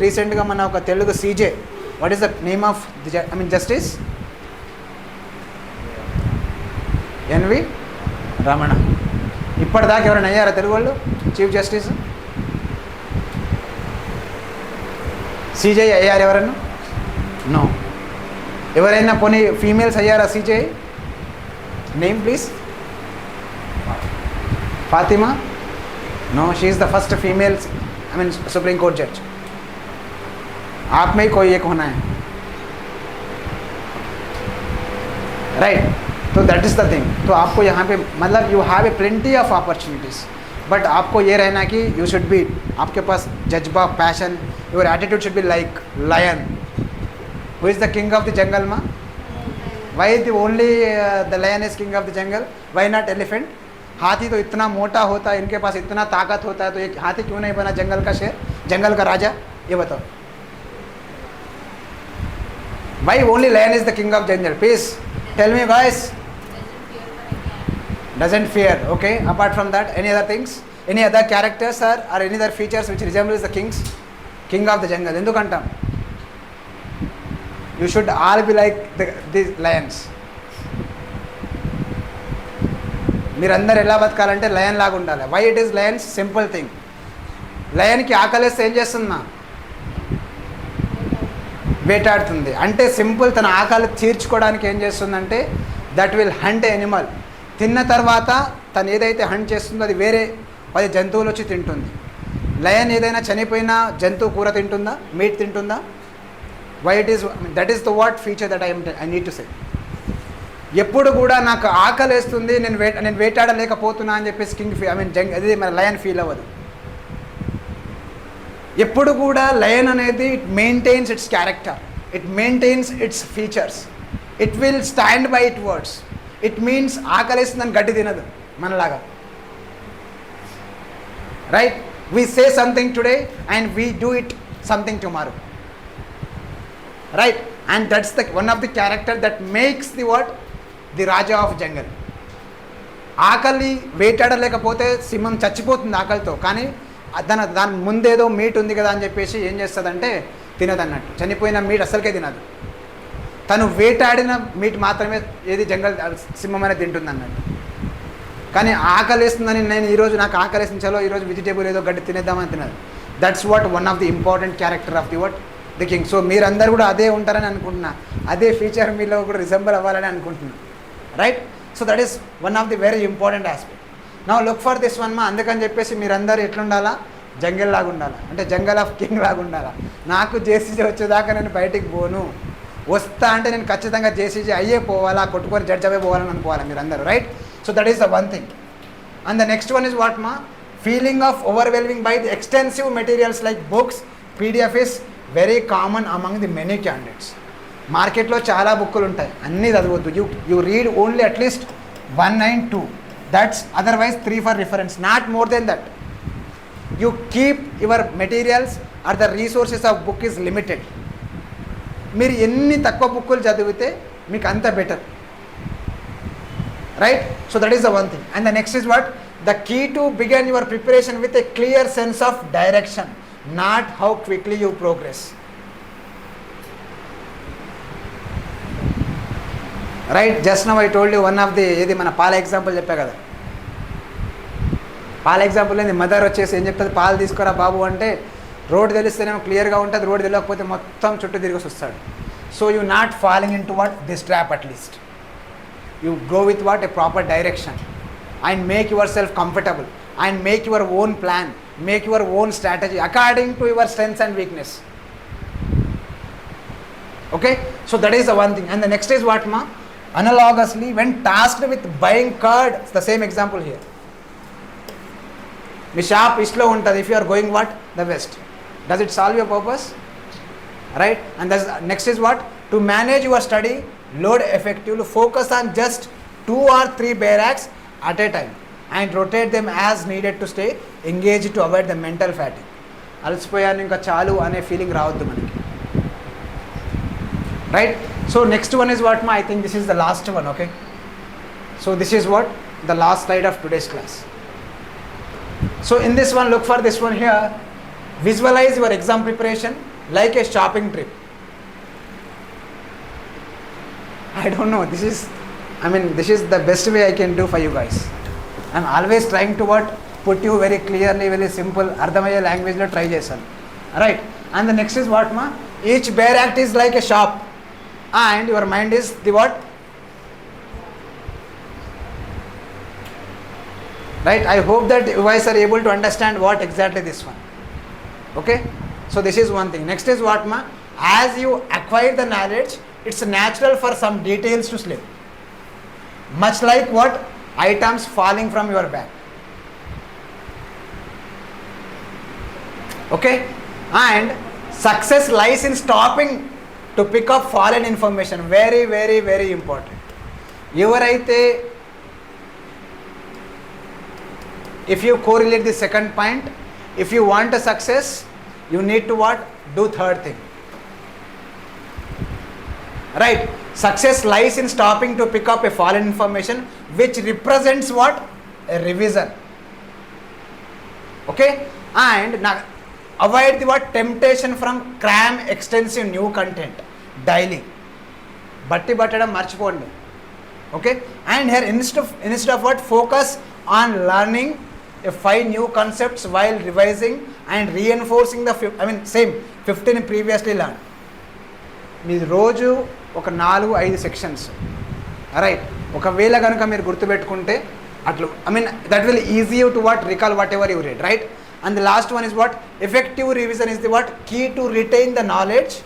రీసెంట్గా మన ఒక Telugu CJ, what is the name of the justice? N V Ramana. ఇప్పటిదాకా ఎవరైనా అయ్యారా తెలుగు వాళ్ళు చీఫ్ జస్టిస్? సీజే అయ్యారు ఎవరన్నా? నో. ఎవరైనా పోనీ ఫీమేల్స్ అయ్యారా CJ? Name please. Fatima? No, she is the first female supreme court जज. आप में ही कोई एक होना है, राइट? तो दैट इज़ द थिंग. तो आपको यहाँ पे मतलब you have a plenty of opportunities, but आपको ये रहना कि यू शुड बी, आपके पास जज्बा, passion, your attitude should be like lion. Who is the king of the jungle माँ? Why the only the lion is king of the jungle? Why not elephant? हाथी तो इतना मोटा होता है, इनके पास इतना ताकत होता है, तो एक हाथी क्यों नहीं बना जंगल का शेर, जंगल का राजा? ये बताओ. Why only lion is the king of jungle? Please tell me guys. Doesn't fear. Okay. Apart from that, any other things? Any other characters or any other features which resembles the kings? King of the jungle. Endukantam? You should all be like these lions. మీరందరూ ఎలా బతకాలంటే lion లాగా ఉండాలి. Why it is lions? Simple thing. లయన్కి ఆకలిస్తే ఏం చేస్తుందా? వేటాడుతుంది. అంటే సింపుల్, తన ఆకలి తీర్చుకోవడానికి ఏం చేస్తుందంటే దట్ విల్ హంట్ ఎనిమల్. తిన్న తర్వాత తను ఏదైతే హంట్ చేస్తుందో అది వేరే 10 జంతువులు వచ్చి తింటుంది. లయన్ ఏదైనా చనిపోయిన జంతువు కూర తింటుందా? మీట్ తింటుందా? Why it is, that is the what feature that I need to say. ఎప్పుడు కూడా నాకు ఆకలి వేస్తుంది, నేను వేటాడలేకపోతున్నా అని చెప్పేసి అది మన లయన్ ఫీల్ అవ్వదు. ఎప్పుడు కూడా లయన్ అనేది it maintains its character, it maintains its features, it will stand by it words. It means ఆకలి వేస్తుందని గడ్డి తినదు మనలాగా, right? We say something today and we do it something tomorrow, right? And that's the one of the character that makes the what the raja of jungle. ఆకలి వేటాడలేకపోతే సింహం చచ్చిపోతుంది ఆకలితో, కానీ దాని ముందేదో మీట్ ఉంది కదా అని చెప్పేసి ఏం చేస్తుందంటే తినదు అన్నట్టు. చనిపోయిన మీట్ అసలుకే తినదు, తను వేటాడిన మీట్ మాత్రమే ఏది జంగల్ సింహం అనేది తింటుంది అన్నట్టు. కానీ ఆకలి వేస్తుందని నేను ఈరోజు నాకు ఆకలి వేసింది, చలో ఈరోజు వెజిటేబుల్ ఏదో గడ్డి తినేద్దామని తినదు. That's what one of the important character of the what the king. So మీరందరూ కూడా అదే ఉంటారని అనుకుంటున్నా, అదే ఫీచర్ మీలో కూడా రిజెంబల్ అవ్వాలని అనుకుంటున్నాను, right? So that is one of the very important aspect. Now look for this one మా. అందుకని చెప్పేసి మీరందరూ ఎట్లుండాలా? జంగల్ లాగా ఉండాలా, అంటే జంగల్ ఆఫ్ కింగ్ లాగా ఉండాలా. నాకు జేసీజీ వచ్చేదాకా నేను బయటికి పోను, వస్తా అంటే నేను ఖచ్చితంగా జేసీజీ అయ్యే పోవాలా, కొట్టుకొని జడ్జ్ అవే పోవాలని అనుకోవాలి మీరందరూ, right? So that is the one thing. And the next one is what మా? Feeling of overwhelming by the extensive materials like books, PDF is very common among the many candidates. మార్కెట్లో చాలా బుక్కులు ఉంటాయి, అన్నీ చదవద్దు. You read only at least 1 and 2, that's otherwise 3 for reference, not more than that. You keep your materials or the resources of book is limited. మీరు ఎన్ని తక్కువ బుక్కులు చదివితే మీకు అంత better, right? So that is the one thing. And the next is what? The key to begin your preparation with a clear sense of direction, not how quickly you progress, right? Just now I told you one of the ఏది మన పాల example చెప్పా కదా. పాల example ఏంది? Mother వచ్చేసి ఏం చెప్తుంది? పాలు తీసుకురా బాబు అంటే రోడ్ తెలిస్తేనేమో క్లియర్గా ఉంటుంది, రోడ్ తెలియకపోతే మొత్తం చుట్టూ తిరిగి వస్తాడు. So you not falling in to what this trap. At least you go with what a proper direction and make your self comfortable and make your own plan, make your own strategy according to your strengths and weakness. Okay, so that is the one thing. And the next is what ma? Analogously, when tasked with buying curd, it's the same example here. మీ shop ఈస్ట్లో ఉంటుంది, if you are going what the west, does it solve your purpose, right? And next is what? To manage your study load effectively, focus on just 2 or 3 barracks at a time and rotate them as needed to stay engaged to avoid the mental fatigue. అలసిపోయాను ఇంకా చాలు అనే feeling రావద్దు మనకి, right? So next one is what మా? I think this is the last one. Okay, so this is what the last slide of today's class. So in this one, look for this one here. Visualize your exam preparation like a shopping trip. I don't know, this is the best way I can do for you guys. I'm always trying to put you very clearly, very simple, ardhamaye language lo try chesanu. Right? And the next is what ma? Each bare act is like a shop and your mind is the what? Right? I hope that you guys are able to understand what exactly this one. Okay? So this is one thing. Next is what ma? As you acquire the knowledge, it's natural for some details to slip. Much like what? Items falling from your bag. Okay? And success lies in stopping to pick up fallen information. Very, very, very important. Evaraithe, if you correlate the second point, if you want a success, you need to what? Do third thing. Right? Success lies in stopping to pick up a fallen information, which represents what? A revision. Okay? And now avoid the what? Temptation from cram extensive new content daily. Batti battadam marchipondi. Okay? And here instead of what? Focus on learning 5 new concepts while revising and reinforcing the same 15 previously learned. మీరు రోజు ఒక 4-5 sections right ఒకవేళ కనుక మీరు గుర్తుపెట్టుకుంటే అట్లు that will easy to what recall whatever you read right. And the last one is what? Effective revision is the what? Key to retain the knowledge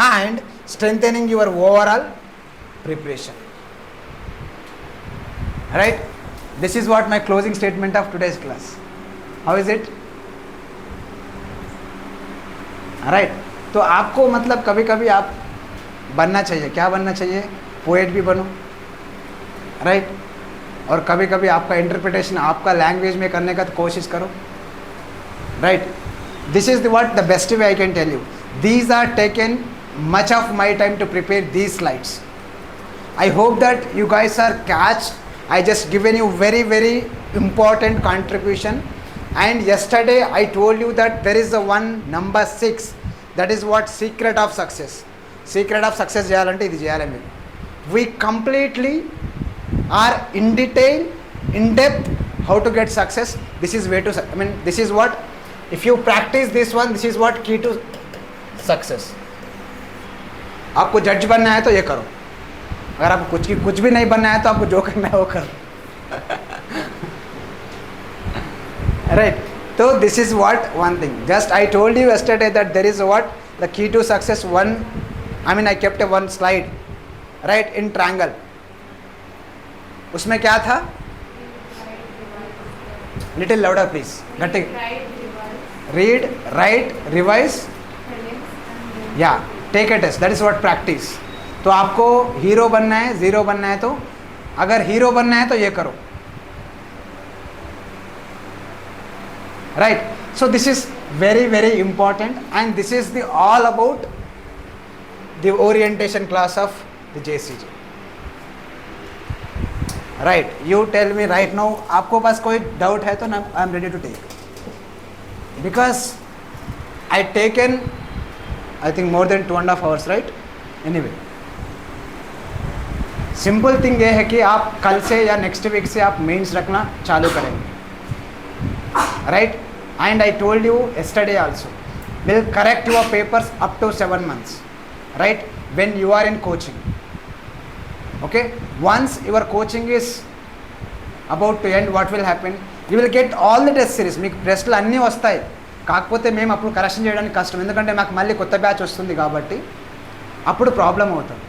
and strengthening your overall preparation. Right? This is what my closing statement of today's class. How is it? Right. तो आपको मतलब कभी कभी आप बनना चाहिए, क्या बनना चाहिए? पोएट भी बनो, राइट? और कभी कभी आपका इंटरप्रिटेशन आपका लैंग्वेज में करने का तो कोशिश करो, right? This is the what the best way I can tell you. These are taken much of my time to prepare these slides. I hope that you guys are catched. I just given you very, very important contribution. And yesterday I told you that there is a one number 6. That is what? Secret of success. Secret of success cheyalante idi cheyale meeru. We completely are in detail, in depth how to get success. This is way to this is what? If you practice this one, this is what? Key to success. आपको जज बनना है तो ये करो. अगर आपको कुछ भी नहीं बनना है तो आपको जो करना है वो करो. Right? So this is what one thing. Just I told you yesterday that there is what? The key to success one. I kept a one slide, right, in triangle. उसमें क्या था? Little louder please. गट्टी. Read, write, revise. Yeah. Take a test. That is what practice. तो आपको hero बनना है, zero बनना है, तो अगर हीरो बनना है तो ये करो. Right? So this is very, very important, and this is the all about the orientation class of the JCG. Right? You tell me right now, आपको पास कोई doubt है तो I am ready to take. Because I taken I think more than 2.5 hours, right? Anyway. Simple thing ये है कि आप कल से या नेक्स्ट वीक से आप मेंस रखना चालू करेंगे, right? And I told you yesterday also, will correct your papers up to 7 months, right? When you are in coaching, okay? Once your coaching is about to end, what will happen? You will get all the test series. మీకు టెస్ట్లు అన్నీ వస్తాయి, కాకపోతే మేము అప్పుడు correction చేయడానికి కష్టం, ఎందుకంటే మాకు మళ్ళీ కొత్త బ్యాచ్ వస్తుంది కాబట్టి అప్పుడు ప్రాబ్లం అవుతుంది.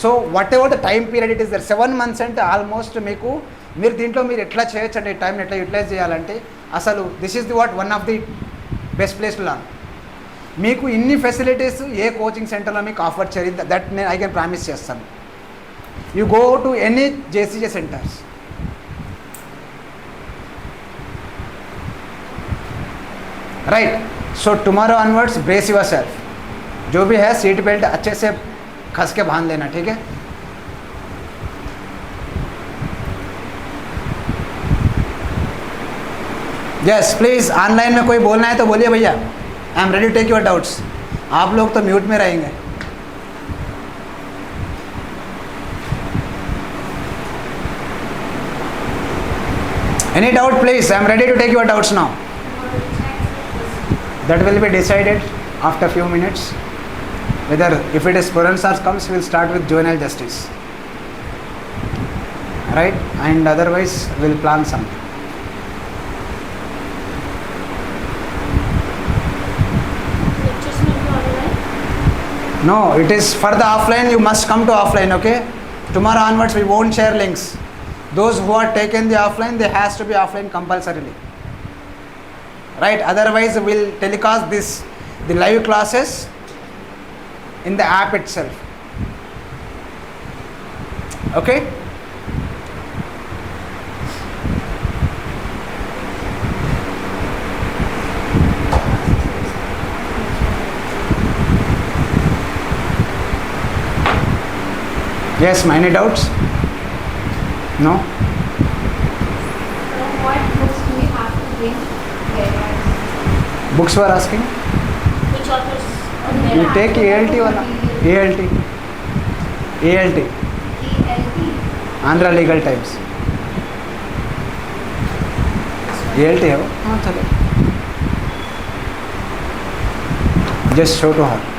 So whatever the time period it is there, 7 months అంటే ఆల్మోస్ట్ మీకు మీరు దీంట్లో మీరు ఎట్లా చేయొచ్చు అంటే టైంని ఎట్లా యూటిలైజ్ చేయాలంటే అసలు this is the what one of the best place to learn. మీకు ఇన్ని ఫెసిలిటీస్ ఏ కోచింగ్ సెంటర్లో మీకు ఆఫర్ చేయదు, దట్ నేను ఐ కెన్ ప్రామిస్ చేస్తాను. You go to any JCJ centers. Right? So tomorrow onwards brace yourself. जो भी है सीट बेल्ट अच्छे से खस के बांध लेना, ठीक है? यस प्लीज़, ऑनलाइन में कोई बोलना है तो बोलिए भैया. I am ready to take your doubts. आप लोग तो म्यूट में रहेंगे. Any doubt, please? I am ready to take your doubts now. That will be decided after few minutes. Whether if it is forensics comes, we'll start with juvenile justice. Right? And otherwise, we'll plan something. No, it is for the offline. You must come to offline. Okay? Tomorrow onwards, we won't share links. Those who are taken the offline, they has to be offline compulsorily. Right? Otherwise, we'll telecast the live classes in the app itself. Okay? Yes, any doubts? No? What books do we have to bring there? Books were asking? Which authors? You take ALT wala? ALT. ALT. ELT. Andhra Legal Times. ALT है वो? हाँ चलो. Just show to her.